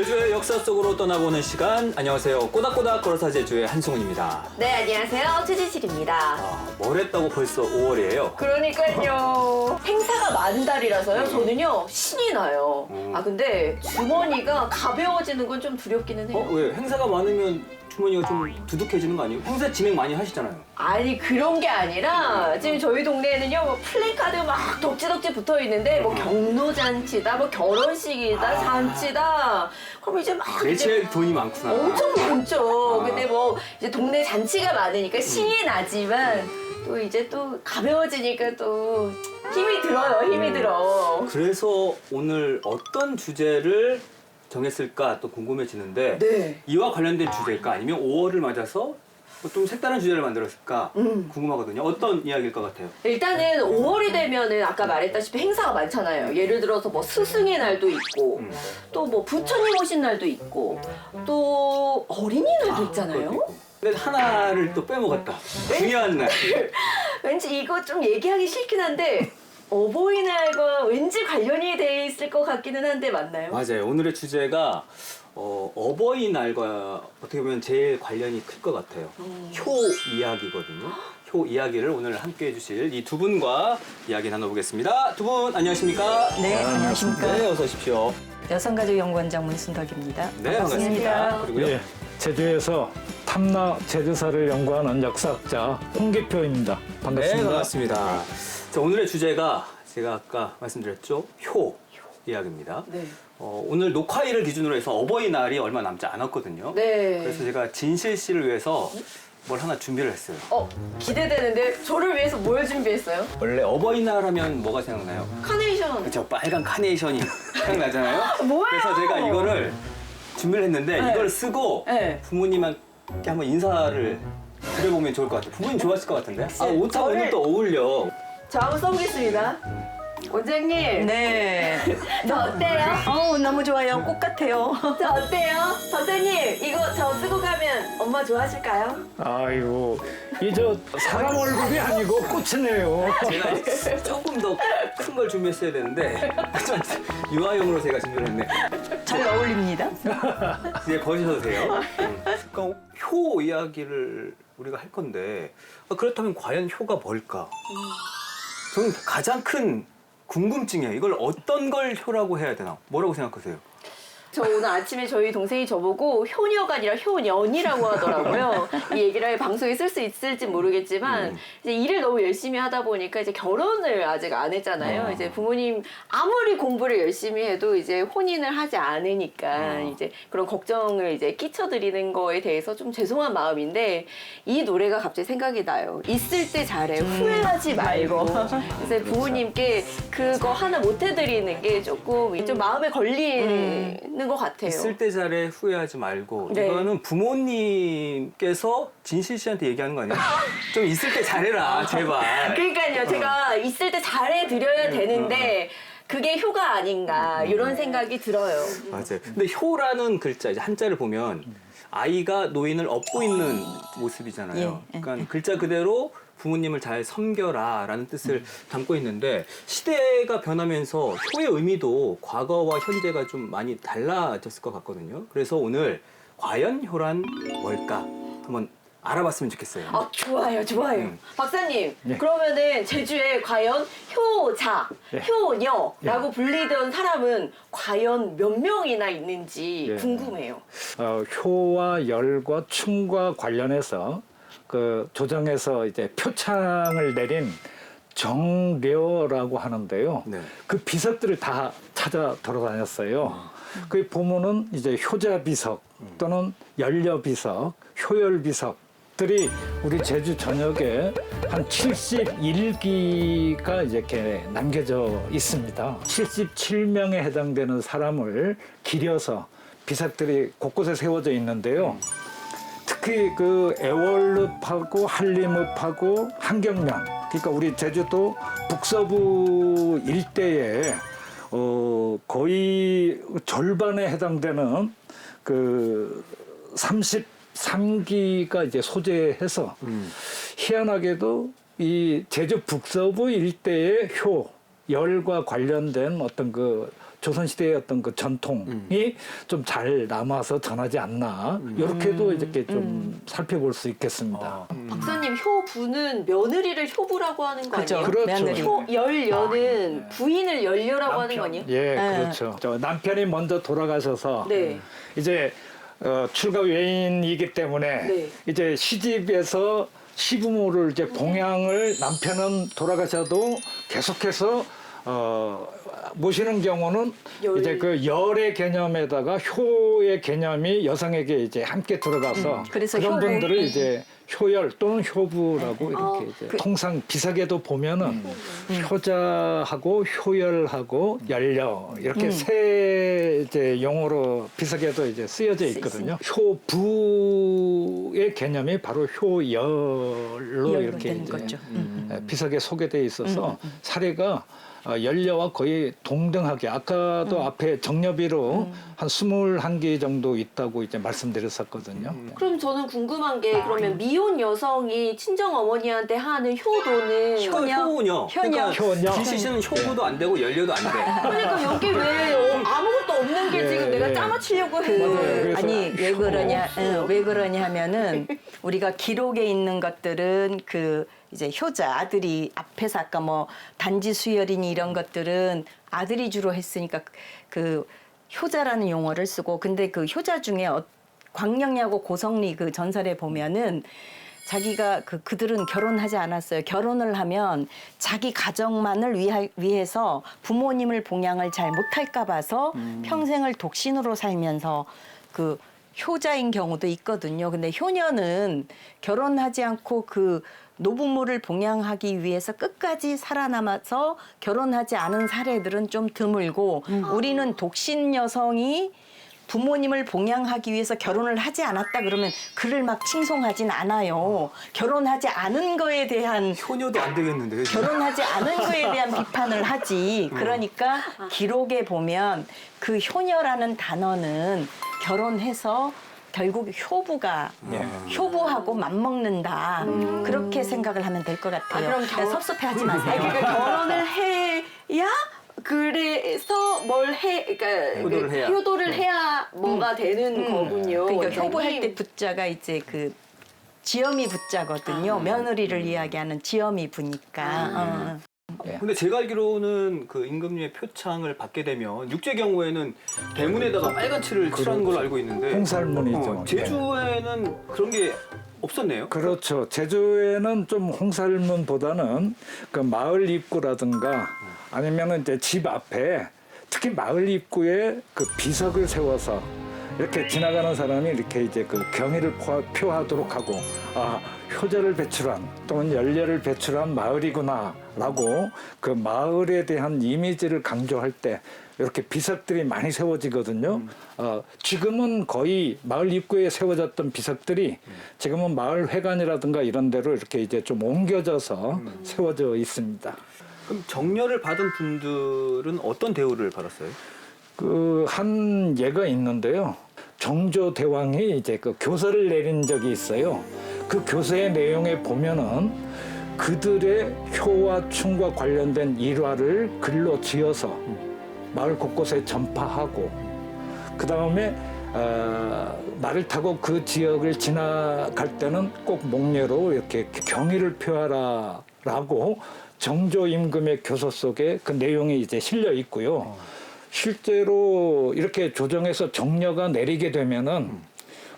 제주의 역사 속으로 떠나보는 시간. 안녕하세요. 꼬닥꼬닥 걸어서 제주의 한승훈입니다. 네, 안녕하세요. 최진실입니다. 뭘 했다고 벌써 5월이에요? 그러니까요. 행사가 많은 달이라서요. 저는요, 신이 나요. 근데 주머니가 가벼워지는 건 좀 두렵기는 해요. 왜? 행사가 많으면 주머니가 좀 두둑해지는 거 아니에요? 행사 진행 많이 하시잖아요. 아니, 그런 게 아니라 지금 저희 동네에는요, 뭐 플래카드 막 덕지덕지 붙어 있는데 뭐 경로잔치다, 뭐 결혼식이다, 잔치다. 그럼 이제 막 매치할 돈이 많구나. 엄청 많죠. 근데 뭐 이제 동네 잔치가 많으니까 신이 나지만 또 이제 또 가벼워지니까 또 힘이 들어요. 힘이 들어. 그래서 오늘 어떤 주제를 정했을까 또 궁금해지는데 네. 이와 관련된 주제일까 아니면 5월을 맞아서 좀 색다른 주제를 만들었을까 궁금하거든요. 어떤 이야기일 것 같아요? 일단은 5월이 되면은 아까 말했다시피 행사가 많잖아요. 예를 들어서 뭐 스승의 날도 있고 또 뭐 부처님 오신 날도 있고 또 어린이날도 있잖아요. 그것도 있고. 근데 하나를 또 빼먹었다. 중요한 날. 왠지 이거 좀 얘기하기 싫긴 한데 어버이날과 왠지 관련이 돼 있을 것 같기는 한데 맞나요? 맞아요. 오늘의 주제가 어버이날과 어떻게 보면 제일 관련이 클 것 같아요. 효 이야기거든요. 효 이야기를 오늘 함께 해주실 이 두 분과 이야기 나눠보겠습니다. 두 분 안녕하십니까? 네, 안녕하십니까. 네, 어서 오십시오. 여성가족연구원장 문순덕입니다. 네, 반갑습니다. 그리고요. 예, 제주에서 탐라 제주사를 연구하는 역사학자 홍계표입니다. 반갑습니다. 네, 반갑습니다. 자, 오늘의 주제가 제가 아까 말씀드렸죠. 효 이야기입니다. 네. 오늘 녹화일을 기준으로 해서 어버이날이 얼마 남지 않았거든요. 네. 그래서 제가 진실 씨를 위해서 뭘 하나 준비를 했어요. 기대되는데 저를 위해서 뭘 준비했어요? 원래 어버이날 하면 뭐가 생각나요? 카네이션. 그렇죠. 빨간 카네이션이 생각나잖아요. 뭐예요? 그래서 제가 이거를 준비를 했는데 네. 이걸 쓰고 네. 부모님한테 한번 인사를 드려보면 좋을 것 같아요. 부모님 좋아하실 것 같은데? 옷하고 저를- 오늘 또 어울려. 저 한번 써보겠습니다. 원장님. 네. 저 어때요? 너무 좋아요. 꽃 같아요. 저 어때요? 선생님, 이거 저 쓰고 가면 엄마 좋아하실까요? 아이고, 이저 사람 얼굴이 아니고 꽃이네요. 제가 조금 더 큰 걸 준비했어야 되는데 좀 유아용으로 제가 준비를 했네. 잘 어울립니다. 이제 거셔도 돼요. 그러니까 효 이야기를 우리가 할 건데 그렇다면 과연 효가 뭘까? 저는 가장 큰 궁금증이에요. 이걸 어떤 걸 효라고 해야 되나? 뭐라고 생각하세요? 저 오늘 아침에 저희 동생이 저보고 효녀가 아니라 효년이라고 하더라고요. 이 얘기를 방송에 쓸 수 있을지 모르겠지만 이제 일을 너무 열심히 하다 보니까 이제 결혼을 아직 안 했잖아요. 이제 부모님 아무리 공부를 열심히 해도 이제 혼인을 하지 않으니까 이제 그런 걱정을 이제 끼쳐드리는 거에 대해서 좀 죄송한 마음인데 이 노래가 갑자기 생각이 나요. 있을 때 잘해 후회하지 말고. 그래서 부모님께 그거 하나 못 해드리는 게 조금 좀 마음에 걸리는 것 같아요. 있을 때 잘해 후회하지 말고. 네. 이거는 부모님께서 진실 씨한테 얘기하는 거 아니에요? 좀 있을 때 잘해라 제발. 그러니까요. 제가 있을 때 잘해드려야 되는데 그게 효가 아닌가 이런 생각이 들어요. 맞아요. 근데 효라는 글자 이제 한자를 보면 아이가 노인을 업고 있는 모습이잖아요. 예, 그러니까 글자 그대로 부모님을 잘 섬겨라라는 뜻을 담고 있는데 시대가 변하면서 효의 의미도 과거와 현재가 좀 많이 달라졌을 것 같거든요. 그래서 오늘 과연 효란 뭘까 한번 알아봤으면 좋겠어요. 좋아요, 좋아요. 박사님, 예. 그러면은 제주에 과연 효자, 예. 효녀라고 불리던 사람은 과연 몇 명이나 있는지 예. 궁금해요. 효와 열과 춤과 관련해서 그 조정에서 이제 표창을 내린 정려라고 하는데요. 네. 그 비석들을 다 찾아 돌아다녔어요. 그 보면은 이제 효자 비석 또는 연려 비석, 효열 비석들이 우리 제주 전역에 한 71기가 이렇게 남겨져 있습니다. 77명에 해당되는 사람을 기려서 비석들이 곳곳에 세워져 있는데요. 특히 그 애월읍하고 한림읍하고 한경면, 그러니까 우리 제주도 북서부 일대에 거의 절반에 해당되는 그 33기가 이제 소재해서 희한하게도 이 제주 북서부 일대의 효, 열과 관련된 어떤 그 조선시대의 어떤 그 전통이 좀 잘 남아서 전하지 않나 이렇게도 이렇게 좀 살펴볼 수 있겠습니다. 박사님, 효부는 며느리를 효부라고 하는 거 그죠. 아니에요? 그렇죠. 며느리. 열녀는 부인을 열녀라고 하는 거 아니에요? 예, 네. 그렇죠. 저 남편이 먼저 돌아가셔서 네. 이제 출가 외인이기 때문에 네. 이제 시집에서 시부모를 이제 봉양을 남편은 돌아가셔도 계속해서 모시는 경우는 열. 이제 그 열의 개념에다가 효의 개념이 여성에게 이제 함께 들어가서 그래서 그런 효부. 분들을 이제 효열 또는 효부라고 이렇게 이제 통상 비석에도 보면은 효자하고 효열하고 열려 이렇게 세 이제 용어로 비석에도 이제 쓰여져 있거든요. 효부의 개념이 바로 효열로 열로 이렇게 되는 이제 거죠. 비석에 소개되어 있어서 사례가 열려와 거의 동등하게 아까도 앞에 정렵이로 한 21개 정도 있다고 이제 말씀드렸었거든요. 그럼 저는 궁금한 게 그러면 미혼 여성이 친정 어머니한테 하는 효도는 효녀. 그러니까 효녀. GCC는 효부도 안 되고 열려도 안 돼. 그러니까 여기 왜 아무것도 없는 게 지금 내가 짜맞추려고 해. 맞아요. 그래서 아니 왜 그러냐 하면은 우리가 기록에 있는 것들은 그 이제 효자 아들이 앞에서 아까 뭐 단지 수열이니 이런 것들은 아들이 주로 했으니까 그 효자라는 용어를 쓰고 근데 그 효자 중에 광령리하고 고성리 그 전설에 보면은 자기가 그들은 결혼하지 않았어요. 결혼을 하면 자기 가정만을 위해서 부모님을 봉양을 잘 못할까 봐서 평생을 독신으로 살면서 그 효자인 경우도 있거든요. 근데 효녀는 결혼하지 않고 그 노부모를 봉양하기 위해서 끝까지 살아남아서 결혼하지 않은 사례들은 좀 드물고 우리는 독신 여성이 부모님을 봉양하기 위해서 결혼을 하지 않았다 그러면 그를 막 칭송하진 않아요. 결혼하지 않은 거에 대한 효녀도 안 되겠는데. 결혼하지 않은 거에 대한 비판을 하지. 그러니까 기록에 보면 그 효녀라는 단어는 결혼해서 결국 효부가 효부하고 맞먹는다. 그렇게 생각을 하면 될 것 같아요. 그럼 그러니까 섭섭해하지 마세요. 그러니까 결혼을 해야 그래서 뭘 해, 그러니까 효도를 해야. 효도를 해야 뭐가 되는 거군요. 그러니까 원장님. 효부할 때 부자가 이제 그 지엄이 부자거든요. 며느리를 이야기하는 지엄이 부니까. 근데 제가 알기로는 그 임금님의 표창을 받게 되면 육제 경우에는 대문에다가 빨간 칠을 칠하는 걸로 알고 있는데 홍살문이죠. 제주에는 그런 게 없었네요. 그렇죠. 제주에는 좀 홍살문보다는 그 마을 입구라든가 아니면은 이제 집 앞에 특히 마을 입구에 그 비석을 세워서 이렇게 지나가는 사람이 이렇게 이제 그 경의를 표하도록 하고 아 효자를 배출한 또는 열녀를 배출한 마을이구나라고 그 마을에 대한 이미지를 강조할 때 이렇게 비석들이 많이 세워지거든요. 지금은 거의 마을 입구에 세워졌던 비석들이 지금은 마을 회관이라든가 이런 데로 이렇게 이제 좀 옮겨져서 세워져 있습니다. 그럼 정려를 받은 분들은 어떤 대우를 받았어요? 그 한 예가 있는데요. 정조 대왕이 이제 그 교서를 내린 적이 있어요. 그 교서의 내용에 보면은 그들의 효와 춤과 관련된 일화를 글로 지어서 마을 곳곳에 전파하고 그 다음에 말을 타고 그 지역을 지나갈 때는 꼭 목례로 이렇게 경의를 표하라라고 정조 임금의 교서 속에 그 내용이 이제 실려 있고요. 실제로 이렇게 조정해서 정려가 내리게 되면은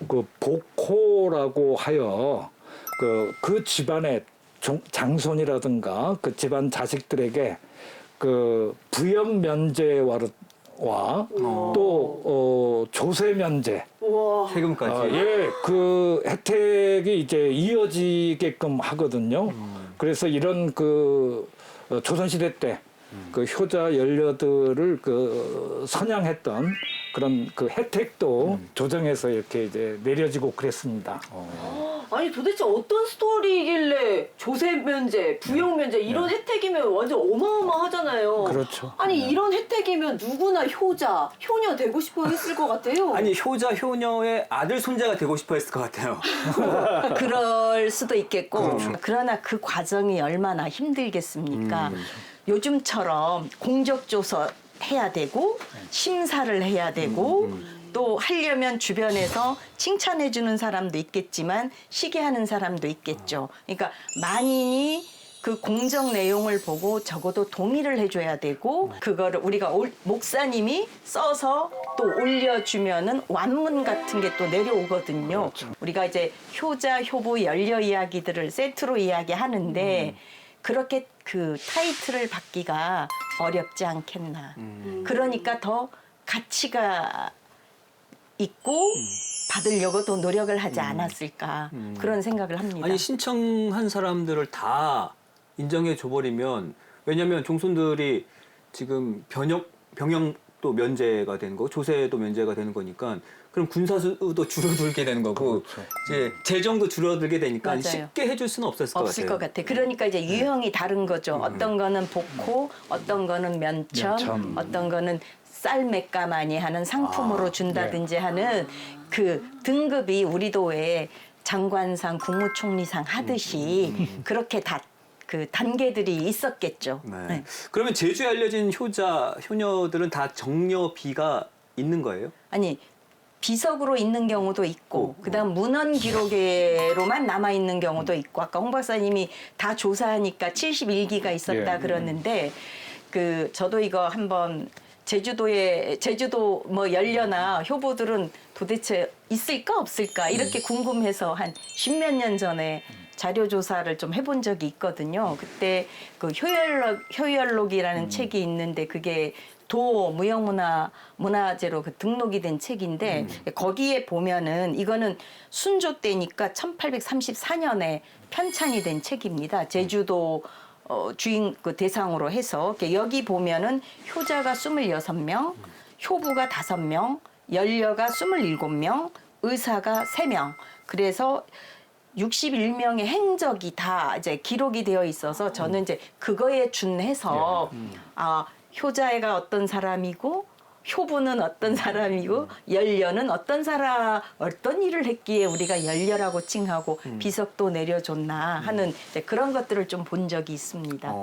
그 복호라고 하여 그 집안의 장손이라든가 그 집안 자식들에게 그 부역 면제와 또 조세 면제 우와. 세금까지. 그 혜택이 이제 이어지게끔 하거든요. 그래서 이런 그 조선시대 때 그 효자 열녀들을 그 선양했던 그런 그 혜택도 조정해서 이렇게 이제 내려지고 그랬습니다. 아니 도대체 어떤 스토리이길래 조세 면제, 부역 면제 이런 혜택이면 완전 어마어마하잖아요. 그렇죠. 아니 이런 혜택이면 누구나 효자, 효녀 되고 싶어 했을 것 같아요. 아니 효자 효녀의 아들 손자가 되고 싶어 했을 것 같아요. 그럴 수도 있겠고 그러나 그 과정이 얼마나 힘들겠습니까? 요즘처럼 공적조서 해야 되고 심사를 해야 되고 또 하려면 주변에서 칭찬해 주는 사람도 있겠지만 시기하는 사람도 있겠죠. 그러니까 만인이 그 공정 내용을 보고 적어도 동의를 해줘야 되고 그거를 우리가 목사님이 써서 또 올려주면은 완문 같은 게 또 내려오거든요. 우리가 이제 효자, 효부, 연려 이야기들을 세트로 이야기하는데 그렇게 그 타이틀을 받기가 어렵지 않겠나. 그러니까 더 가치가 있고 받으려고 또 노력을 하지 않았을까 그런 생각을 합니다. 아니 신청한 사람들을 다 인정해 줘버리면 왜냐하면 종손들이 지금 병역도 면제가 되는 거고 조세도 면제가 되는 거니까 그럼 군사수도 줄어들게 되는 거고 이제 재정도 줄어들게 되니까 맞아요. 쉽게 해줄 수는 없을 것 없을 같아요. 것 같아. 그러니까 이제 유형이 다른 거죠. 어떤 거는 복호, 어떤 거는 면천, 어떤 거는 쌀매가 많이 하는 상품으로 준다든지 하는 그 등급이 우리도 왜 장관상, 국무총리상 하듯이 그렇게 다 그 단계들이 있었겠죠. 네. 네. 그러면 제주에 알려진 효자, 효녀들은 다 정려비가 있는 거예요? 아니 비석으로 있는 경우도 있고 그다음 문헌 기록에로만 남아 있는 경우도 있고 아까 홍 박사님이 다 조사하니까 71기가 있었다 예. 그러는데 그 저도 이거 한번 제주도 뭐 연려나 효부들은 도대체 있을까 없을까 이렇게 궁금해서 한 10몇 년 전에 자료 조사를 좀 해본 적이 있거든요. 그때 그 효열록이라는 책이 있는데 그게 도 문화재로 그 등록이 된 책인데 거기에 보면은 이거는 순조 때니까 1834년에 편찬이 된 책입니다. 제주도 주인 그 대상으로 해서 여기 보면은 효자가 26명, 효부가 5명, 연려가 27명, 의사가 3명. 그래서 61명의 행적이 다 이제 기록이 되어 있어서 저는 이제 그거에 준해서 효자애가 어떤 사람이고 효부는 어떤 사람이고 연려는 어떤 일을 했기에 우리가 연려라고 칭하고 비석도 내려줬나 하는 이제 그런 것들을 좀 본 적이 있습니다.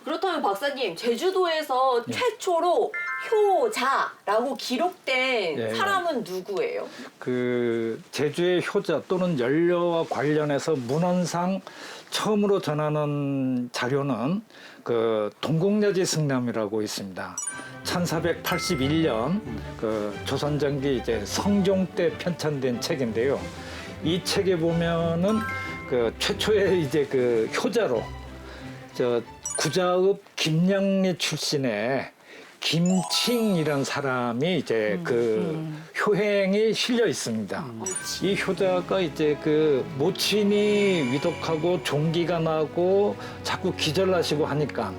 그렇다면 박사님 제주도에서 최초로 효자라고 기록된 예. 사람은 누구예요? 그 제주의 효자 또는 연려와 관련해서 문헌상 처음으로 전하는 자료는 그 동국여지 승람이라고 있습니다. 1481년 그 조선전기 이제 성종 때 편찬된 책인데요. 이 책에 보면은 그 최초의 이제 그 효자로 저 구자읍 김양리 출신의 김칭이라는 사람이 이제 그 효행이 실려 있습니다. 이 효자가 이제 그 모친이 위독하고 종기가 나고 자꾸 기절하시고 하니까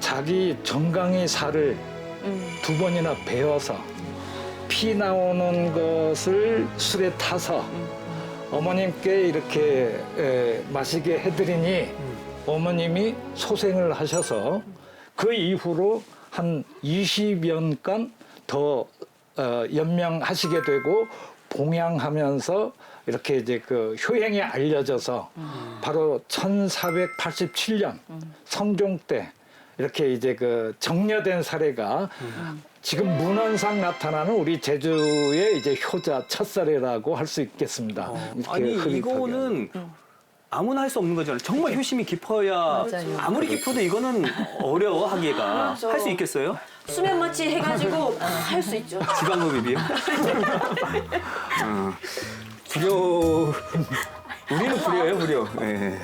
자기 정강이 살을 2번이나 베어서 피 나오는 것을 술에 타서 어머님께 이렇게 마시게 해드리니 어머님이 소생을 하셔서 그 이후로 한 20년간 더 연명하시게 되고 봉양하면서 이렇게 이제 그 효행이 알려져서 바로 1487년 성종 때 이렇게 이제 그 정려된 사례가 지금 문헌상 나타나는 우리 제주의 이제 효자 첫사례라고 할 수 있겠습니다. 이렇게 아니 흡입하게. 이거는 아무나 할 수 없는 거잖아요. 정말 효심이 깊어야 맞아요. 아무리 깊어도 이거는 어려워하기가 맞아. 할 수 있겠어요? 수면 마취 해가지고 할 수 있죠. 지방흡입이요? 불효 우리는 불효예요, 불효. 예.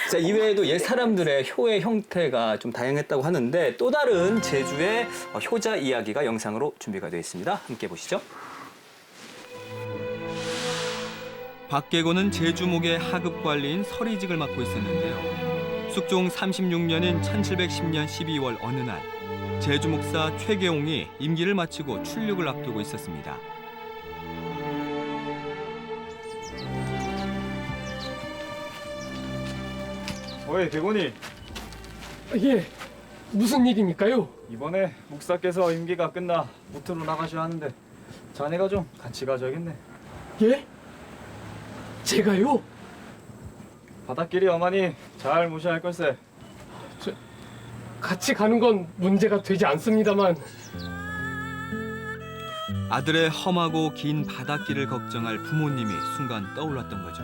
자, 이외에도 옛 사람들의 효의 형태가 좀 다양했다고 하는데 또 다른 제주의 효자 이야기가 영상으로 준비가 되어 있습니다. 함께 보시죠. 박계고는 제주목의 하급 관리인 서리직을 맡고 있었는데요. 숙종 36년인 1710년 12월 어느 날 제주 목사 최계홍이 임기를 마치고 출륙을 앞두고 있었습니다. 어이 대곤이 예, 무슨 일입니까요? 이번에 목사께서 임기가 끝나 무트로 나가셔야 하는데 자네가 좀 같이 가줘야겠네. 예? 제가요? 바닷길이 어머니 잘 모셔야 할 걸세. 같이 가는 건 문제가 되지 않습니다만 아들의 험하고 긴 바닷길을 걱정할 부모님이 순간 떠올랐던 거죠.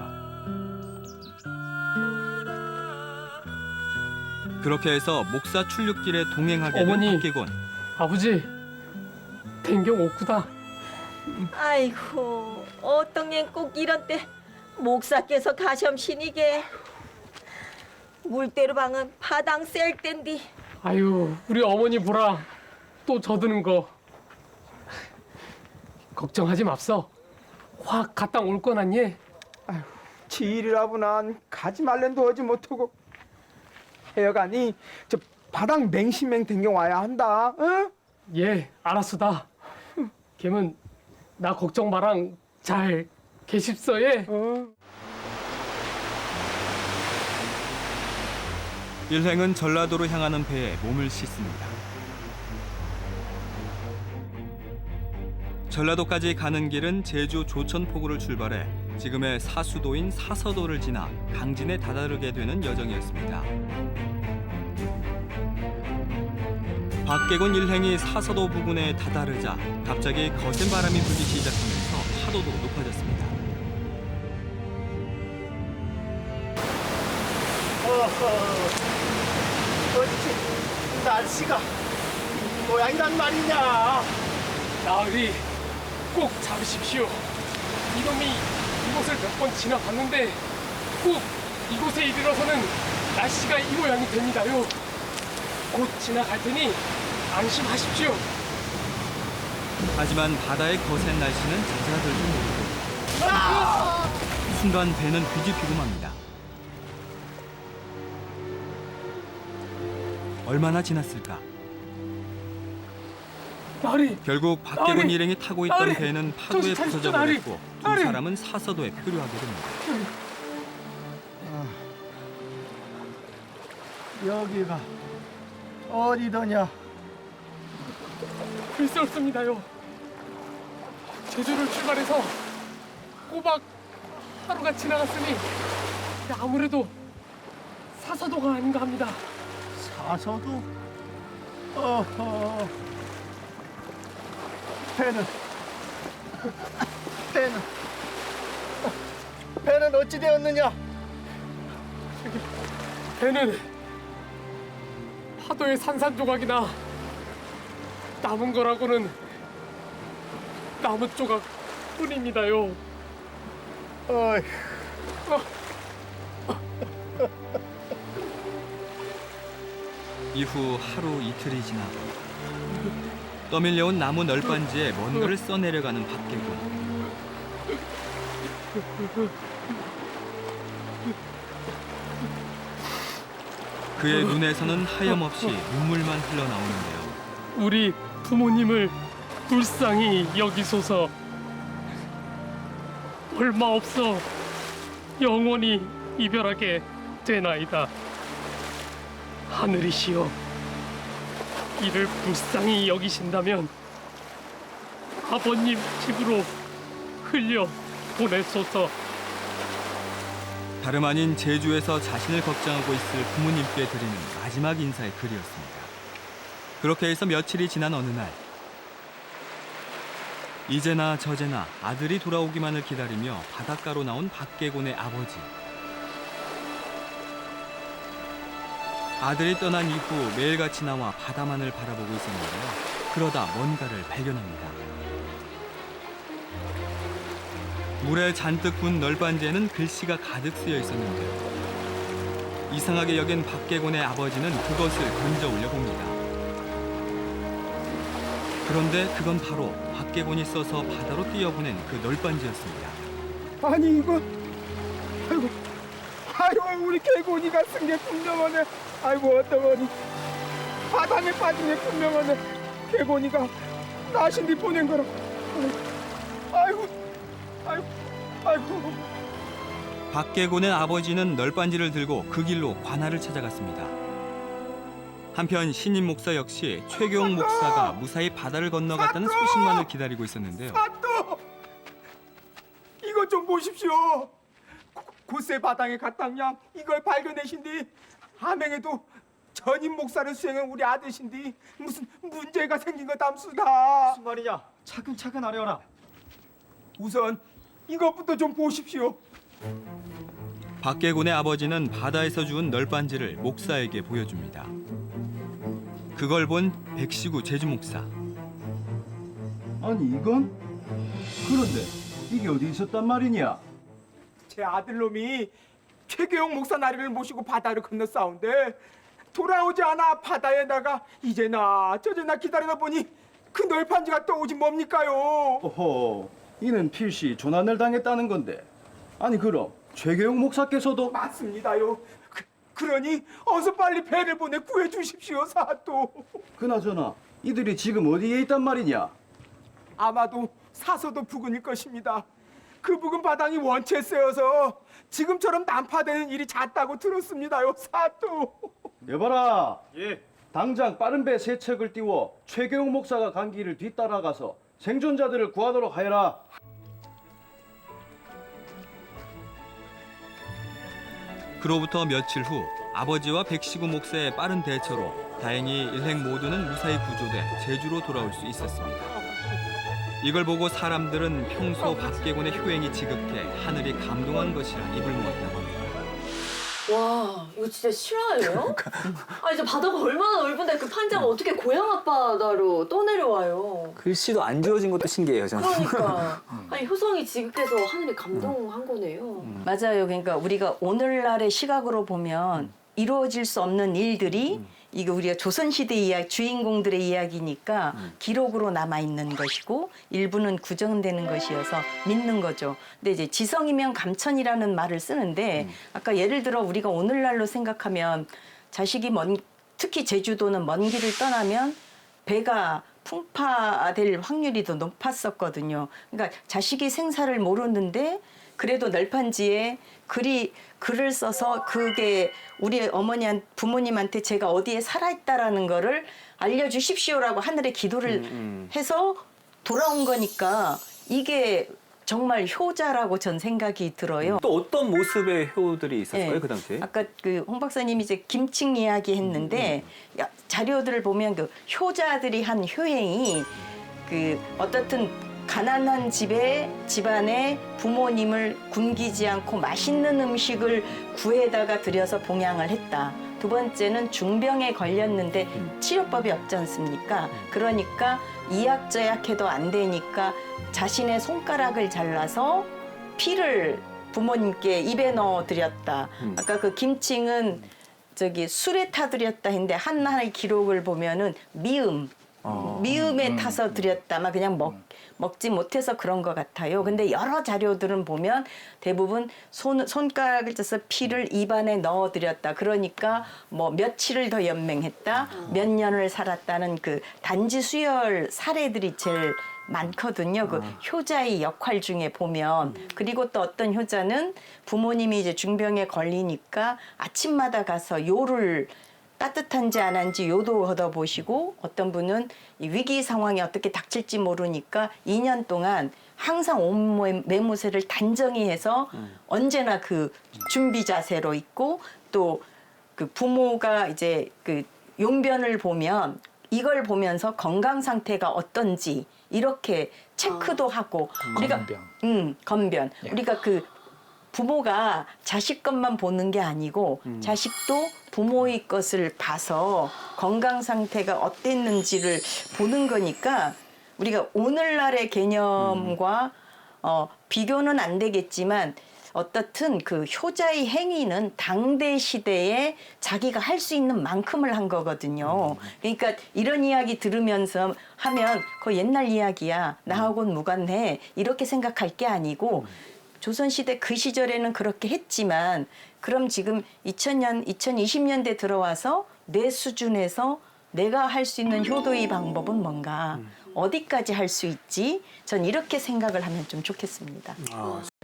그렇게 해서 목사 출육길에 동행하게 된 어머니. 박계곤. 아버지 댕경 옥구다. 아이고 어떤 게 꼭 이런 때 목사께서 가셨시니게 물대로 방은 파당 셀 땐디. 아유 우리 어머니 보라 또 젖드는 거. 걱정하지 맙소. 확 갔다 올 거나니. 지일이라부난 가지 말랜도 하지 못하고 해여간이 저 바닥 맹신맹 댕겨 와야 한다. 응? 예 알았소다. 걔는 나 걱정 마랑 잘 계십소예. 일행은 전라도로 향하는 배에 몸을 싣습니다. 전라도까지 가는 길은 제주 조천포구를 출발해 지금의 사수도인 사서도를 지나 강진에 다다르게 되는 여정이었습니다. 박계곤 일행이 사서도 부근에 다다르자 갑자기 거센 바람이 불기 시작하면서 파도도 높아졌습니다. 어찌 날씨가 모양이란 말이냐. 나으리 꼭 잡으십시오. 이놈이 이곳을 몇 번 지나갔는데 꼭 이곳에 이르러서는 날씨가 이 모양이 됩니다요. 곧 지나갈 테니 안심하십시오. 하지만 바다의 거센 날씨는 잦아들 줄 모르고 순간 배는 뒤집히고 맙니다. 얼마나 지났을까? 나으리 결국 박계곤 나으리! 일행이 타고 있던 나으리! 배는 파도에 정신 차리십시오, 부서져 나으리! 버렸고 두 나으리! 사람은 사서도에 표류하게 됩니다. 여기가 어디더냐? 글쎄 없습니다요. 제주를 출발해서 꼬박 하루가 지나갔으니 아무래도 사서도가 아닌가 합니다. 사서도? 어허. 배는 어찌 되었느냐? 배는 파도의 산산조각이나 남은 거라고는 나무 조각 뿐입니다요. 어이. 이후 하루 이틀이 지나고 떠밀려온 나무 널빤지에 뭔가를 써내려가는 박계곤. 그의 눈에서는 하염없이 눈물만 흘러나오는데요. 우리 부모님을 불쌍히 여기소서. 얼마 없어 영원히 이별하게 되나이다. 하늘이시여, 이를 불쌍히 여기신다면 아버님 집으로 흘려 보내소서. 다름 아닌 제주에서 자신을 걱정하고 있을 부모님께 드리는 마지막 인사의 글이었습니다. 그렇게 해서 며칠이 지난 어느 날, 이제나 저제나 아들이 돌아오기만을 기다리며 바닷가로 나온 박계곤의 아버지. 아들이 떠난 이후 매일같이 나와 바다만을 바라보고 있었는데요. 그러다 뭔가를 발견합니다. 물에 잔뜩 군 널빤지에는 글씨가 가득 쓰여 있었는데요. 이상하게 여긴 박계곤의 아버지는 그것을 건져 올려봅니다. 그런데 그건 바로 박계곤이 써서 바다로 뛰어보낸 그 널빤지였습니다. 아니 이거 아이고 우리 개고니가 쓴 게 분명하네. 아이고 어떡하니 바닥에 빠진 게 분명하네. 개고니가 나신디 보낸 거라. 아이고 박계곤의 아버지는 널빤지를 들고 그 길로 관할을 찾아갔습니다. 한편 신임 목사 역시 최교홍 목사가 무사히 바다를 건너갔다는 소식만을 기다리고 있었는데요. 사또 이것 좀 보십시오. 곧새 바닥에 갔다냐 이걸 발견하신 뒤 함행에도 전임 목사를 수행한 우리 아들신디 무슨 문제가 생긴 것 담수다. 무슨 말이냐? 차근차근 하려라. 우선 이것부터 좀 보십시오. 박계곤의 아버지는 바다에서 주운 널빤지를 목사에게 보여줍니다. 그걸 본 백시구 제주목사. 아니 이건? 그런데 이게 어디 있었단 말이냐? 제 아들놈이 최계용 목사 나리를 모시고 바다를 건너싸운데 돌아오지 않아 바다에다가 이제나 저제나 기다리다 보니 그 널판지가 떠오지 뭡니까요? 오호, 이는 필시 조난을 당했다는 건데. 아니 그럼 최계용 목사께서도 맞습니다요. 그러니 어서 빨리 배를 보내 구해 주십시오, 사또. 그나저나 이들이 지금 어디에 있단 말이냐? 아마도 사서도 부근일 것입니다. 그 부근 바닥이 원체 세어서 지금처럼 난파되는 일이 잦다고 들었습니다요, 사또. 여봐라. 예. 당장 빠른 배 세 척을 띄워 최계용 목사가 간 길을 뒤따라가서 생존자들을 구하도록 하여라. 그로부터 며칠 후 아버지와 백시구 목사의 빠른 대처로 다행히 일행 모두는 무사히 구조돼 제주로 돌아올 수 있었습니다. 이걸 보고 사람들은 평소 박계곤의 효행이 지극해 하늘이 감동한 것이라 입을 모았다고 합니다. 와, 이거 진짜 실화예요? 아니, 저 바다가 얼마나 넓은데 그 판자가 어떻게 고향 앞바다로 떠내려와요? 글씨도 안 지워진 것도 신기해요, 저는. 그러니까. 아니, 효성이 지극해서 하늘이 감동한 거네요. 맞아요. 그러니까 우리가 오늘날의 시각으로 보면 이루어질 수 없는 일들이 이게 우리가 조선시대 이야기, 주인공들의 이야기니까 기록으로 남아있는 것이고 일부는 구정되는 것이어서 믿는 거죠. 근데 이제 지성이면 감천이라는 말을 쓰는데 아까 예를 들어 우리가 오늘날로 생각하면 자식이 특히 제주도는 먼 길을 떠나면 배가 풍파될 확률이 더 높았었거든요. 그러니까 자식이 생사를 모르는데 그래도 널판지에 글을 써서 그게 우리 부모님한테 제가 어디에 살아있다라는 거를 알려주십시오라고 하늘에 기도를 해서 돌아온 거니까 이게 정말 효자라고 전 생각이 들어요. 또 어떤 모습의 효들이 있었을까요, 네. 그 당시에? 아까 그 홍 박사님이 이제 김칭 이야기 했는데 자료들을 보면 그 효자들이 한 효행이 그 어떻든 가난한 집안에 부모님을 굶기지 않고 맛있는 음식을 구해다가 들여서 봉양을 했다. 두 번째는 중병에 걸렸는데 치료법이 없지 않습니까? 그러니까 이약저약해도 안 되니까 자신의 손가락을 잘라서 피를 부모님께 입에 넣어드렸다. 아까 그 김칭은 술에 타드렸다 했는데 하나의 기록을 보면은 미음에 타서 드렸다. 막 그냥 먹지 못해서 그런 것 같아요. 근데 여러 자료들은 보면 대부분 손가락을 쪄서 피를 입안에 넣어드렸다. 그러니까 뭐 며칠을 더 연맹했다. 몇 년을 살았다는 그 단지 수혈 사례들이 제일 많거든요. 그 효자의 역할 중에 보면. 그리고 또 어떤 효자는 부모님이 이제 중병에 걸리니까 아침마다 가서 요를 따뜻한지 안 한지 요도 걷어보시고 어떤 분은 이 위기 상황이 어떻게 닥칠지 모르니까 2년 동안 항상 온 매무새를 단정히 해서 언제나 그 준비 자세로 있고 또 그 부모가 이제 그 용변을 보면 이걸 보면서 건강 상태가 어떤지 이렇게 체크도 하고 우리가 건변 예. 우리가 그 부모가 자식 것만 보는 게 아니고 자식도 부모의 것을 봐서 건강 상태가 어땠는지를 보는 거니까 우리가 오늘날의 개념과 비교는 안 되겠지만 어떻든 그 효자의 행위는 당대 시대에 자기가 할 수 있는 만큼을 한 거거든요. 그러니까 이런 이야기 들으면서 하면 그 옛날 이야기야. 나하고는 무관해. 이렇게 생각할 게 아니고 조선시대 그 시절에는 그렇게 했지만 그럼 지금 2020년대 들어와서 내 수준에서 내가 할 수 있는 효도의 방법은 뭔가 어디까지 할 수 있지? 전 이렇게 생각을 하면 좀 좋겠습니다.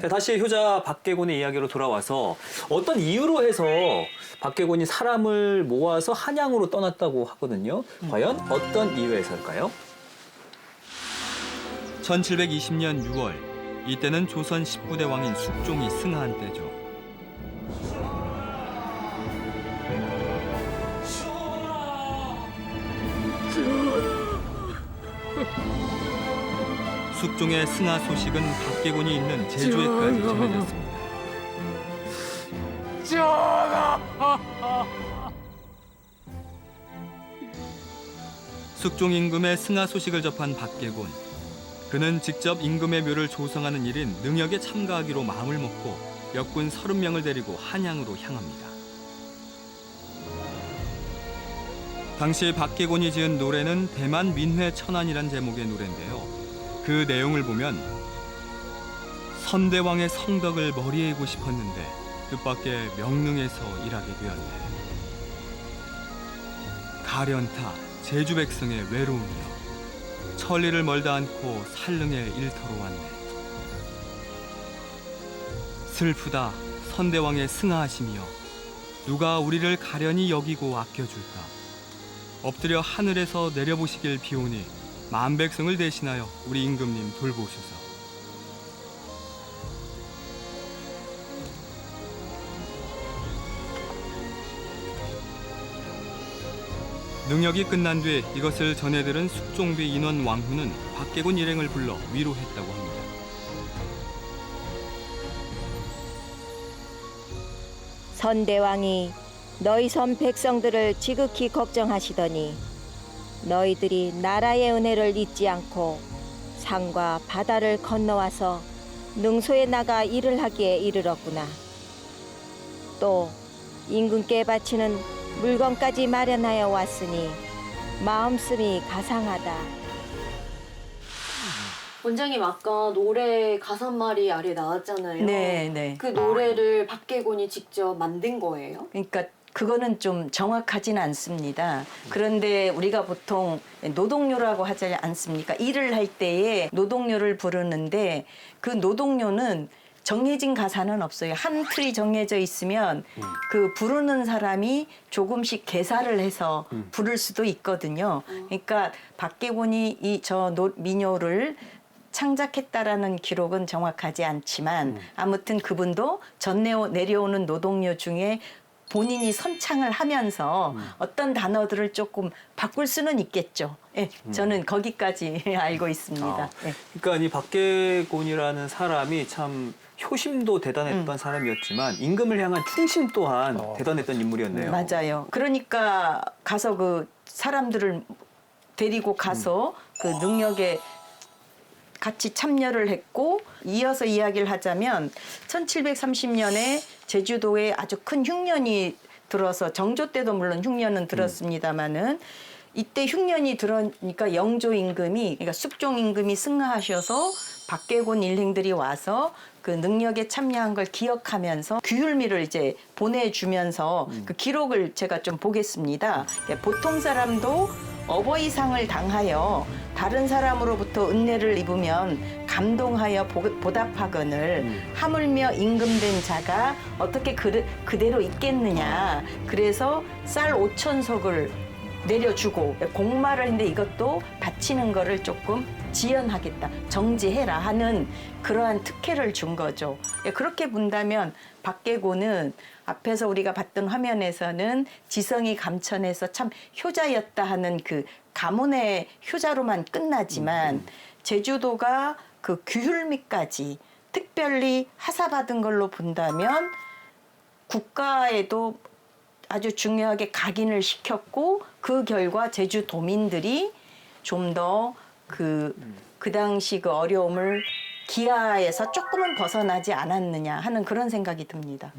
자, 다시 효자 박계곤의 이야기로 돌아와서 어떤 이유로 해서 박계곤이 사람을 모아서 한양으로 떠났다고 하거든요. 과연 어떤 이유에서일까요? 1720년 6월 이때는 조선 19대 왕인 숙종이 승하한 때죠. 숙종의 승하 소식은 박계곤이 있는 제주에까지 전해졌습니다. 숙종 임금의 승하 소식을 접한 박계곤. 그는 직접 임금의 묘를 조성하는 일인 능역에 참가하기로 마음을 먹고 역군 30명을 데리고 한양으로 향합니다. 당시 박계곤이 지은 노래는 대만 민회 천안이란 제목의 노래인데요. 그 내용을 보면 선대왕의 성덕을 머리에 이고 싶었는데 뜻밖의 명릉에서 일하게 되었네. 가련타 제주 백성의 외로움이여 천리를 멀다 않고 살릉의 일터로 왔네. 슬프다 선대왕의 승하하심이여 누가 우리를 가련히 여기고 아껴줄까. 엎드려 하늘에서 내려보시길 비오니 만백성을 대신하여 우리 임금님 돌보소서. 능역이 끝난 뒤 이것을 전해들은 숙종비 인원 왕후는 박계곤 일행을 불러 위로했다고 합니다. 선대왕이 너희 섬 백성들을 지극히 걱정하시더니 너희들이 나라의 은혜를 잊지 않고 산과 바다를 건너와서 능소에 나가 일을 하기에 이르렀구나. 또 임금께 바치는 물건까지 마련하여 왔으니 마음씀이 가상하다. 원장님 아까 노래 가사말이 아래 나왔잖아요. 네, 네. 그 노래를 박계곤이 직접 만든 거예요? 그러니까 그거는 좀 정확하진 않습니다. 그런데 우리가 보통 노동요라고 하지 않습니까? 일을 할 때에 노동요를 부르는데 그 노동요는 정해진 가사는 없어요. 한 틀이 정해져 있으면 그 부르는 사람이 조금씩 개사를 해서 부를 수도 있거든요. 그러니까 박계곤이 이 민요를 창작했다라는 기록은 정확하지 않지만 아무튼 그분도 내려오는 노동요 중에 본인이 선창을 하면서 어떤 단어들을 조금 바꿀 수는 있겠죠. 예, 저는 거기까지 알고 있습니다. 예. 그러니까 이 박계곤이라는 사람이 참 효심도 대단했던 사람이었지만 임금을 향한 충심 또한 대단했던 인물이었네요. 맞아요. 그러니까 가서 그 사람들을 데리고 가서 그 능력에 같이 참여를 했고 이어서 이야기를 하자면 1730년에 제주도에 아주 큰 흉년이 들어서 정조 때도 물론 흉년은 들었습니다마는 이때 흉년이 들어니까 영조 임금이 그러니까 숙종 임금이 승하하셔서 박계곤 일행들이 와서 그 능력에 참여한 걸 기억하면서 규율미를 이제 보내주면서 그 기록을 제가 좀 보겠습니다. 보통 사람도 어버이상을 당하여 다른 사람으로부터 은혜를 입으면 감동하여 보답하거늘 하물며 임금된 자가 어떻게 그대로 있겠느냐. 그래서 쌀 5,000석을 내려주고 공마를 했는데 이것도 바치는 거를 조금 지연하겠다, 정지해라 하는 그러한 특혜를 준 거죠. 그렇게 본다면 박계곤은 앞에서 우리가 봤던 화면에서는 지성이 감천해서 참 효자였다 하는 그 가문의 효자로만 끝나지만 제주도가 그 규율미까지 특별히 하사받은 걸로 본다면 국가에도 아주 중요하게 각인을 시켰고 그 결과 제주도민들이 좀 더 그 당시 그 어려움을 기아에서 조금은 벗어나지 않았느냐 하는 그런 생각이 듭니다.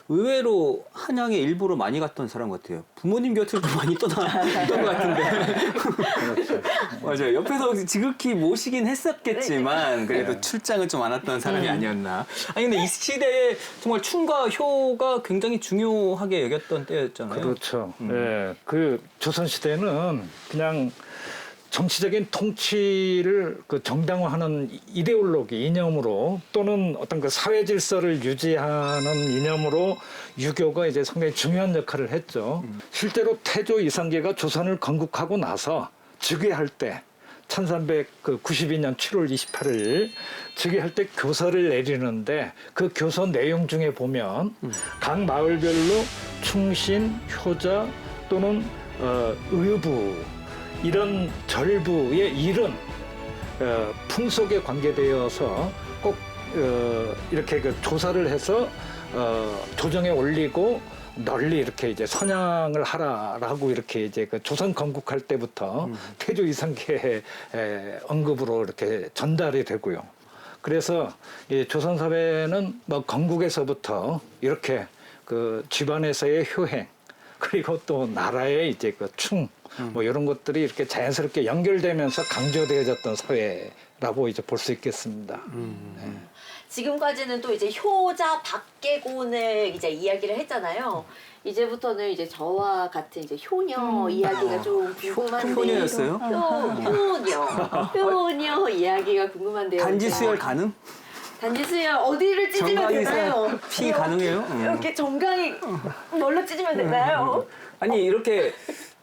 의외로 한양에 일부러 많이 갔던 사람 같아요. 부모님 곁을 좀 많이 떠났던 것 같은데. 맞아요. 옆에서 지극히 모시긴 했었겠지만 그래도 출장을 좀 안 왔던 사람이 아니었나. 아니 근데 이 시대에 정말 춤과 효가 굉장히 중요하게 여겼던 때였잖아요. 그렇죠. 예, 그 조선 시대는 그냥 정치적인 통치를 그 정당화하는 이데올로기, 이념으로 또는 어떤 그 사회 질서를 유지하는 이념으로 유교가 이제 상당히 중요한 역할을 했죠. 실제로 태조 이성계가 조선을 건국하고 나서 즉위할 때 1392년 7월 28일 즉위할 때 교서를 내리는데 그 교서 내용 중에 보면 각 마을별로 충신, 효자 또는 의부 이런 절부의 일은 풍속에 관계되어서 꼭 이렇게 그 조사를 해서 조정에 올리고 널리 이렇게 이제 선양을 하라라고 이렇게 이제 그 조선 건국할 때부터 태조 이성계의 언급으로 이렇게 전달이 되고요. 그래서 이 조선 사회는 뭐 건국에서부터 이렇게 그 집안에서의 효행 그리고 또 나라의 이제 그 충 뭐 이런 것들이 이렇게 자연스럽게 연결되면서 강조되어졌던 사회라고 이제 볼 수 있겠습니다. 네. 지금까지는 또 이제 효자 박계곤을 이제 이야기를 했잖아요. 이제부터는 이제 저와 같은 이제 효녀 이야기가 좀 궁금한데. 효녀였어요? 효녀 이야기가 궁금한데요. 단지 수혈 가능? 단지 수혈 어디를 찢으면 되나요? 피 가능해요? 이렇게 정강이 뭘로 찢으면 되나요? 아니 이렇게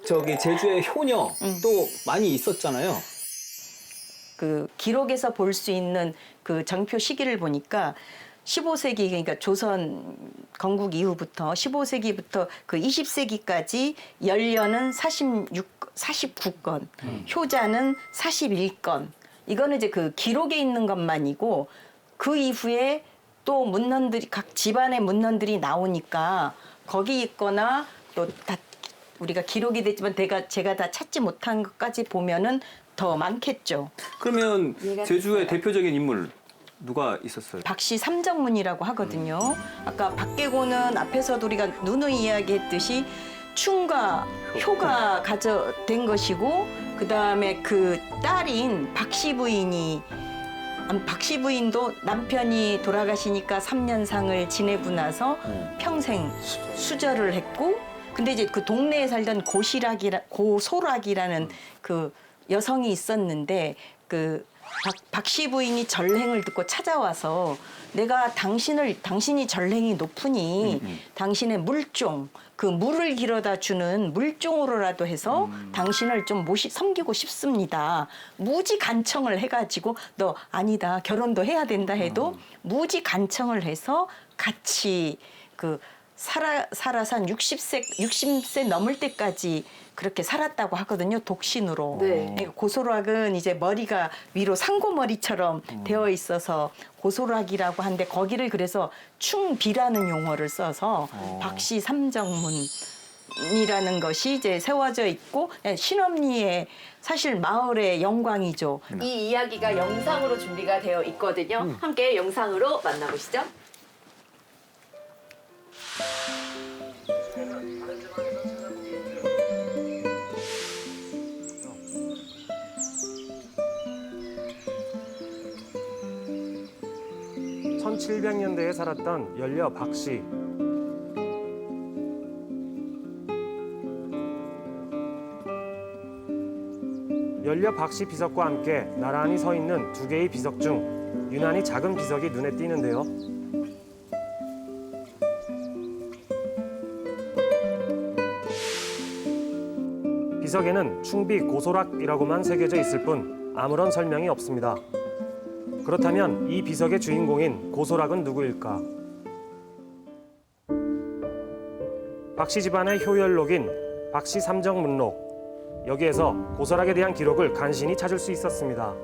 저기 제주에 효녀 또 많이 있었잖아요. 그 기록에서 볼 수 있는 그 정표 시기를 보니까 15세기 그러니까 조선 건국 이후부터 15세기부터 그 20세기까지 연려는 49건, 효자는 41건. 이거는 이제 그 기록에 있는 것만이고 그 이후에 또 문헌들이 각 집안의 문헌들이 나오니까 거기 있거나 또 다 우리가 기록이 됐지만 제가 다 찾지 못한 것까지 보면은 더 많겠죠. 그러면 제주의 대표적인 인물 누가 있었어요? 박씨 삼정문이라고 하거든요. 아까 박계곤은 앞에서도 우리가 누누이 이야기했듯이 충과 효가 가져된 것이고 그 다음에 그 딸인 박씨 부인도 남편이 돌아가시니까 3년상을 지내고 나서 평생 수절을 했고 근데 이제 그 동네에 살던 고소락이라는 그 여성이 있었는데 그 박씨 부인이 전행을 듣고 찾아와서 내가 당신이 전행이 높으니 당신의 물종 그 물을 길어다 주는 물종으로라도 해서 당신을 좀 섬기고 싶습니다. 무지 간청을 해가지고 너 아니다 결혼도 해야 된다 해도 무지 간청을 해서 같이 그 살아서 한 60세 넘을 때까지 그렇게 살았다고 하거든요. 독신으로. 네. 고소락은 이제 머리가 위로 상고머리처럼 되어 있어서 고소락이라고 하는데 거기를 그래서 충비라는 용어를 써서 박씨 삼정문이라는 것이 이제 세워져 있고 신엄리의 사실 마을의 영광이죠. 이 이야기가 영상으로 준비가 되어 있거든요. 함께 영상으로 만나보시죠. (1700년대에) 살았던 연려 박씨. 연려 박씨 비석과 함께 나란히 서 있는 두 개의 비석 중 유난히 작은 비석이 눈에 띄는데요. 비석에는 충비 고소락이라고만 새겨져 있을 뿐 아무런 설명이 없습니다. 그렇다면 이 비석의 주인공인 고소락은 누구일까? 박씨 집안의 효열록인 박씨 삼정문록. 여기에서 고소락에 대한 기록을 간신히 찾을 수 있었습니다.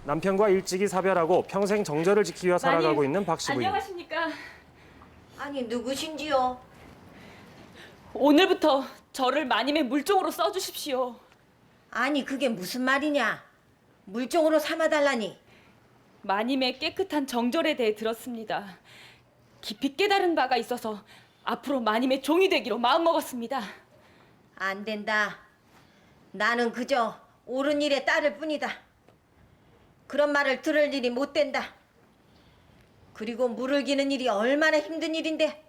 남편과 일찍이 사별하고 평생 정절을 지키며 살아가고 있는 박씨 부인. 안녕하십니까? 아니 누구신지요? 오늘부터 저를 마님의 물종으로 써주십시오. 아니 그게 무슨 말이냐? 물종으로 삼아달라니. 마님의 깨끗한 정절에 대해 들었습니다. 깊이 깨달은 바가 있어서 앞으로 마님의 종이 되기로 마음먹었습니다. 안 된다. 나는 그저 옳은 일에 따를 뿐이다. 그런 말을 들을 일이 못 된다. 그리고 물을 기는 일이 얼마나 힘든 일인데.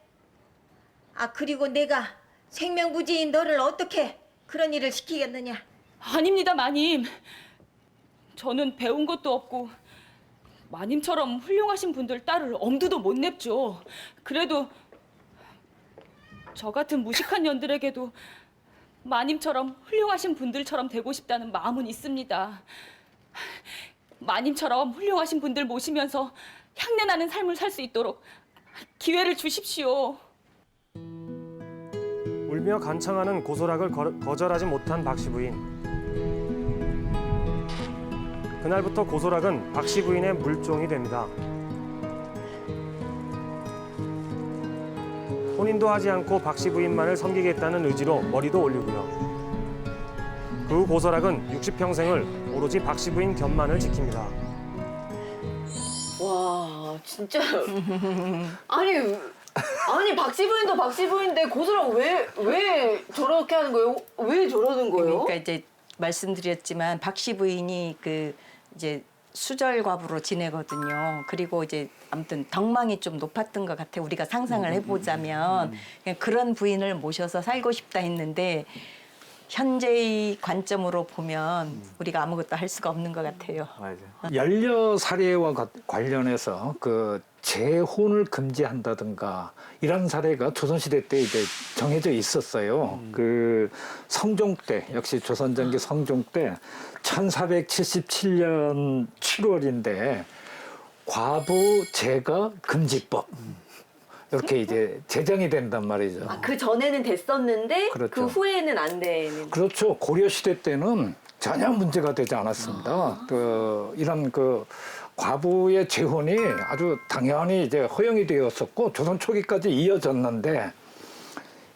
그리고 내가 생명부지인 너를 어떻게 그런 일을 시키겠느냐. 아닙니다, 마님. 저는 배운 것도 없고 마님처럼 훌륭하신 분들 딸을 엄두도 못 냅죠. 그래도 저 같은 무식한 년들에게도 마님처럼 훌륭하신 분들처럼 되고 싶다는 마음은 있습니다. 마님처럼 훌륭하신 분들 모시면서 향내나는 삶을 살 수 있도록 기회를 주십시오. 울며 간청하는 고소락을 거절하지 못한 박씨 부인. 그날부터 고소락은 박씨 부인의 물종이 됩니다. 혼인도 하지 않고 박씨 부인만을 섬기겠다는 의지로 머리도 올리고요. 그 후 고소락은 60평생을 오로지 박씨 부인 곁만을 지킵니다. 와 진짜 아니 박씨 부인도 박씨 부인인데 고소라고 왜 저렇게 하는 거예요? 왜 저러는 거예요? 그러니까 이제 말씀드렸지만 박씨 부인이 그 이제 수절 과부로 지내거든요. 그리고 이제 아무튼 덕망이 좀 높았던 것 같아요. 우리가 상상을 해보자면 그냥 그런 부인을 모셔서 살고 싶다 했는데 현재의 관점으로 보면 우리가 아무것도 할 수가 없는 것 같아요. 맞아요. 연려 사례와 관련해서 그 재혼을 금지한다든가 이런 사례가 조선시대 때 이제 정해져 있었어요. 그 성종 때, 역시 조선전기 성종 때 1477년 7월인데 과부 재가 금지법 이렇게 이제 제정이 된단 말이죠. 아, 그 전에는 됐었는데 그렇죠. 그 후에는 안 되는. 그렇죠. 고려 시대 때는 전혀 문제가 되지 않았습니다. 이런 과부의 재혼이 아주 당연히 이제 허용이 되었었고 조선 초기까지 이어졌는데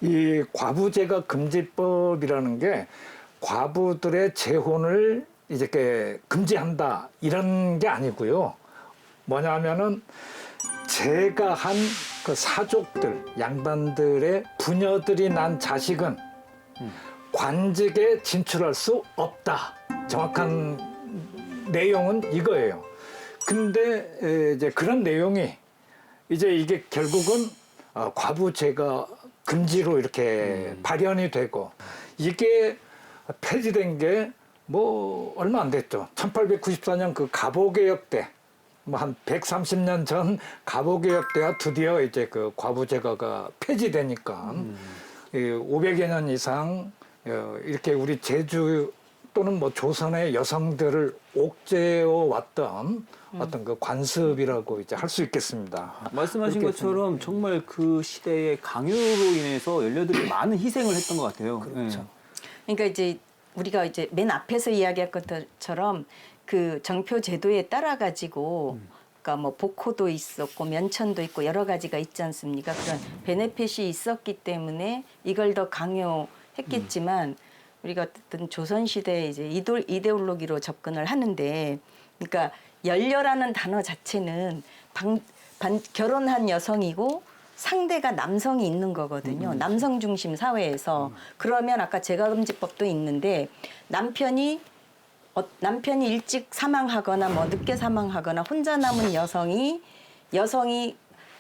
이 과부재가 금지법이라는 게 과부들의 재혼을 이제 금지한다 이런 게 아니고요. 뭐냐면은 제가 한 그 사족들, 양반들의 부녀들이 난 자식은 관직에 진출할 수 없다. 정확한 내용은 이거예요. 근데 이제 그런 내용이 이제 이게 결국은 과부제가 금지로 이렇게 발현이 되고 이게 폐지된 게 뭐 얼마 안 됐죠. 1894년 그 갑오개혁 때 뭐 한 130년 전 갑오개혁 때야 드디어 이제 그 과부제가가 폐지되니까 500여 년 이상 이렇게 우리 제주 또는 뭐 조선의 여성들을 옥죄어 왔던 어떤 그 관습이라고 이제 할 수 있겠습니다. 말씀하신 것처럼 정말 그 시대의 강요로 인해서 연료들이 많은 희생을 했던 것 같아요. 그렇죠. 그러니까 이제 우리가 이제 맨 앞에서 이야기한 것처럼 그 정표 제도에 따라 가지고 그러니까 뭐 복호도 있었고 면천도 있고 여러 가지가 있지 않습니까? 그런 베네핏이 있었기 때문에 이걸 더 강요했겠지만 우리가 어쨌든 조선 시대에 이제 이데올로기로 접근을 하는데 그러니까 연려라는 단어 자체는 결혼한 여성이고 상대가 남성이 있는 거거든요. 남성 중심 사회에서 그러면 아까 재가금지법도 있는데 남편이 일찍 사망하거나 뭐 늦게 사망하거나 혼자 남은 여성이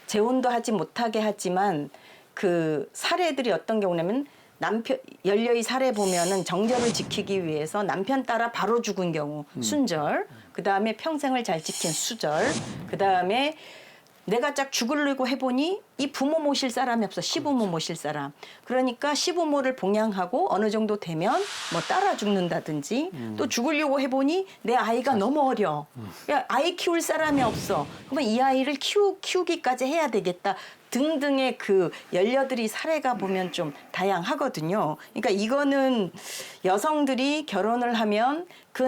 재혼도 하지 못하게 하지만 그 사례들이 어떤 경우냐면 연려의 사례 보면은 정절을 지키기 위해서 남편 따라 바로 죽은 경우 순절, 그 다음에 평생을 잘 지킨 수절, 그 다음에 내가 짝 죽으려고 해보니 이 부모 모실 사람이 없어. 시부모 모실 사람. 그러니까 시부모를 봉양하고 어느 정도 되면 뭐 따라 죽는다든지 또 죽으려고 해보니 내 아이가 너무 어려. 야, 아이 키울 사람이 없어. 그러면 이 아이를 키우기까지 해야 되겠다. 등등의 그 연려들이 사례가 보면 좀 다양하거든요. 그러니까 이거는 여성들이 결혼을 하면 그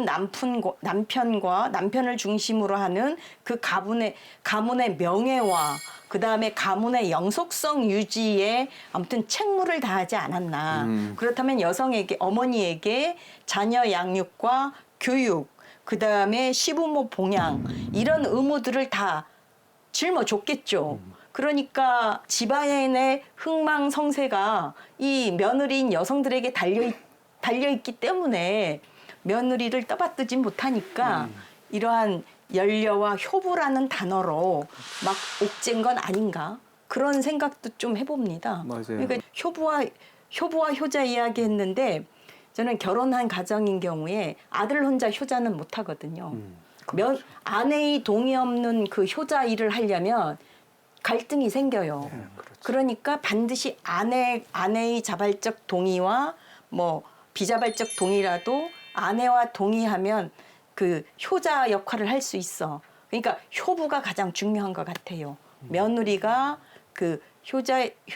남편을 중심으로 하는 그 가문의 명예와 그 다음에 가문의 영속성 유지에 아무튼 책무를 다하지 않았나. 그렇다면 어머니에게 자녀 양육과 교육, 그 다음에 시부모 봉양 이런 의무들을 다 짊어줬겠죠. 그러니까 집안의 흥망성쇠가 이 며느리인 여성들에게 달려있기 때문에 며느리를 떠받들지 못하니까 이러한 연려와 효부라는 단어로 막 옥죄인 건 아닌가 그런 생각도 좀 해봅니다. 맞아요. 그러니까 효부와 효자 이야기했는데 저는 결혼한 가정인 경우에 아들 혼자 효자는 못하거든요. 아내의 동의 없는 그 효자 일을 하려면 갈등이 생겨요. 네, 그렇죠. 그러니까 반드시 아내의 자발적 동의와 뭐 비자발적 동의라도 아내와 동의하면 그 효자 역할을 할 수 있어. 그러니까 효부가 가장 중요한 것 같아요. 며느리가 그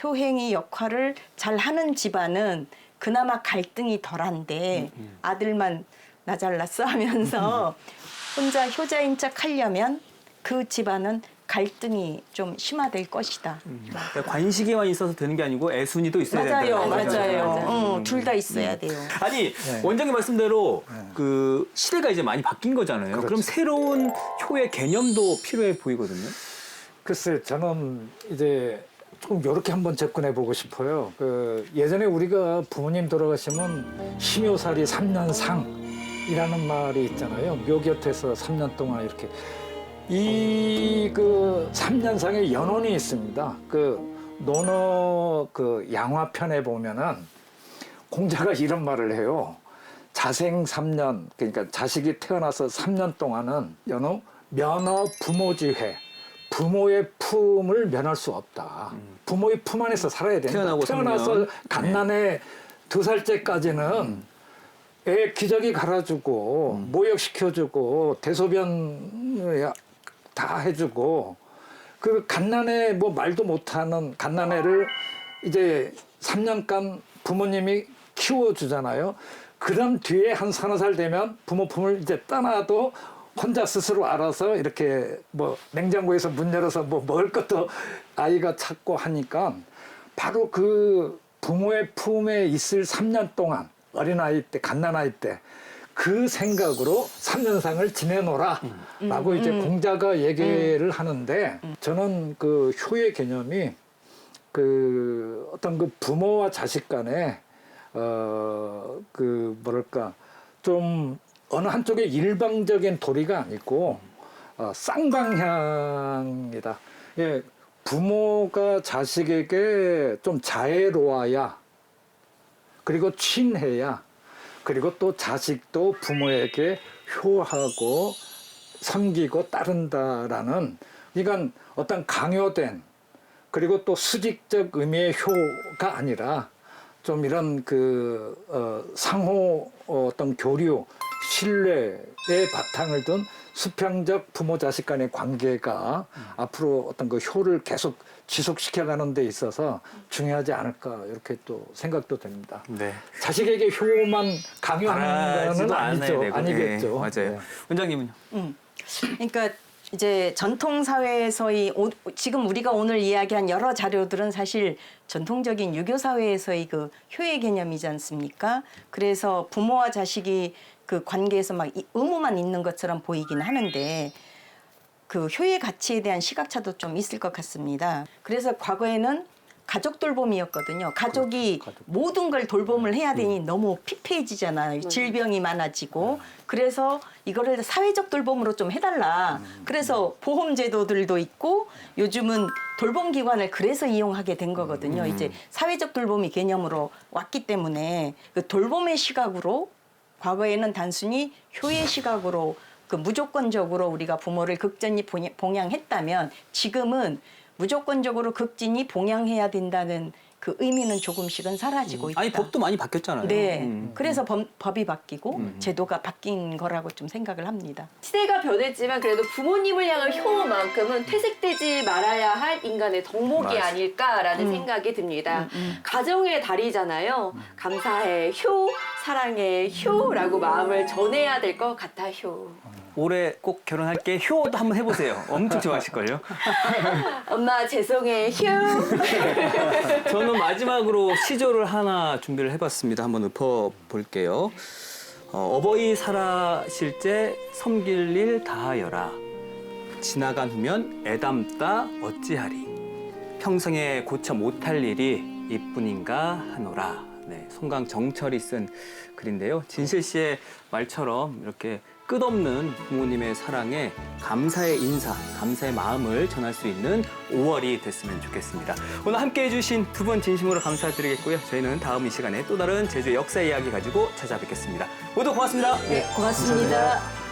효행의 역할을 잘 하는 집안은 그나마 갈등이 덜한데 아들만 나 잘났어 하면서 혼자 효자인 척 하려면 그 집안은 갈등이 좀 심화될 것이다. 그러니까 관식이만 있어서 되는 게 아니고 애순이도 있어야 된다. 맞아요. 둘 다 있어야 돼요. 아니 원장님 말씀대로 그 시대가 이제 많이 바뀐 거잖아요. 그렇죠. 그럼 새로운 효의 개념도 필요해 보이거든요. 글쎄, 저는 이제 좀 이렇게 한번 접근해 보고 싶어요. 그 예전에 우리가 부모님 돌아가시면 심요살이 3년상이라는 말이 있잖아요. 묘 곁에서 3년 동안 이렇게. 이 그 3년상의 연원이 있습니다. 그 논어 그 양화편에 보면은 공자가 이런 말을 해요. 자생 3년, 그러니까 자식이 태어나서 3년 동안은 연호 면허 부모지회. 부모의 품을 면할 수 없다. 부모의 품 안에서 살아야 된다. 태어나서 갓난에 2살째까지는 애 기저귀 갈아주고 모욕시켜주고 대소변 다 해주고 그 갓난애 뭐 말도 못하는 갓난애를 이제 3년간 부모님이 키워주잖아요. 그다음 뒤에 한 3-4살 되면 부모 품을 이제 떠나도 혼자 스스로 알아서 이렇게 뭐 냉장고에서 문 열어서 뭐 먹을 것도 아이가 찾고 하니까 바로 그 부모의 품에 있을 3년 동안 어린아이 때, 갓난아이 때 그 생각으로 3년상을 지내노라 라고 이제 공자가 얘기를 하는데 저는 그 효의 개념이 그 어떤 그 부모와 자식 간에 그 뭐랄까 좀 어느 한쪽의 일방적인 도리가 아니고 쌍방향이다. 예, 부모가 자식에게 좀 자애로워야 그리고 친해야 그리고 또 자식도 부모에게 효하고 섬기고 따른다라는 이건 어떤 강요된 그리고 또 수직적 의미의 효가 아니라 좀 이런 그 상호 어떤 교류 신뢰의 바탕을 둔 수평적 부모 자식 간의 관계가 앞으로 어떤 그 효를 계속 지속시켜가는 데 있어서 중요하지 않을까 이렇게 또 생각도 됩니다. 네. 자식에게 효만 강요하는 것은 아니죠. 아니겠죠. 네, 맞아요. 네. 원장님은요? 그러니까 이제 전통 사회에서의 지금 우리가 오늘 이야기한 여러 자료들은 사실 전통적인 유교 사회에서의 그 효의 개념이지 않습니까? 그래서 부모와 자식이 그 관계에서 막 의무만 있는 것처럼 보이긴 하는데 그 효의 가치에 대한 시각차도 좀 있을 것 같습니다. 그래서 과거에는 가족 돌봄이었거든요. 가족이 모든 걸 돌봄을 해야 되니 너무 피폐해지잖아요. 질병이 많아지고. 그래서 이거를 사회적 돌봄으로 좀 해달라. 그래서 보험제도들도 있고 요즘은 돌봄기관을 그래서 이용하게 된 거거든요. 이제 사회적 돌봄이 개념으로 왔기 때문에 그 돌봄의 시각으로 과거에는 단순히 효의 시각으로 그 무조건적으로 우리가 부모를 극진히 봉양했다면 지금은 무조건적으로 극진히 봉양해야 된다는 그 의미는 조금씩은 사라지고 있다. 아니 법도 많이 바뀌었잖아요. 네. 그래서 법이 바뀌고 제도가 바뀐 거라고 좀 생각을 합니다. 시대가 변했지만 그래도 부모님을 향한 효만큼은 퇴색되지 말아야 할 인간의 덕목이 맞아. 아닐까라는 생각이 듭니다. 가정의 달이잖아요. 감사해 효, 사랑해 효라고 마음을 전해야 될 것 같아요. 올해 꼭 결혼할게 효도 한번 해보세요. 엄청 좋아하실걸요? 엄마 죄송해 효. 저는 마지막으로 시조를 하나 준비를 해봤습니다. 한번 읊어볼게요. 어버이 살아실제 섬길 일 다하여라. 지나간 후면 애담다 어찌하리. 평생에 고쳐 못할 일이 이뿐인가 하노라. 네, 송강정철이 쓴 글인데요. 진실 씨의 말처럼 이렇게 끝없는 부모님의 사랑에 감사의 인사, 감사의 마음을 전할 수 있는 5월이 됐으면 좋겠습니다. 오늘 함께해 주신 두 분 진심으로 감사드리겠고요. 저희는 다음 이 시간에 또 다른 제주의 역사 이야기 가지고 찾아뵙겠습니다. 모두 고맙습니다. 네, 고맙습니다.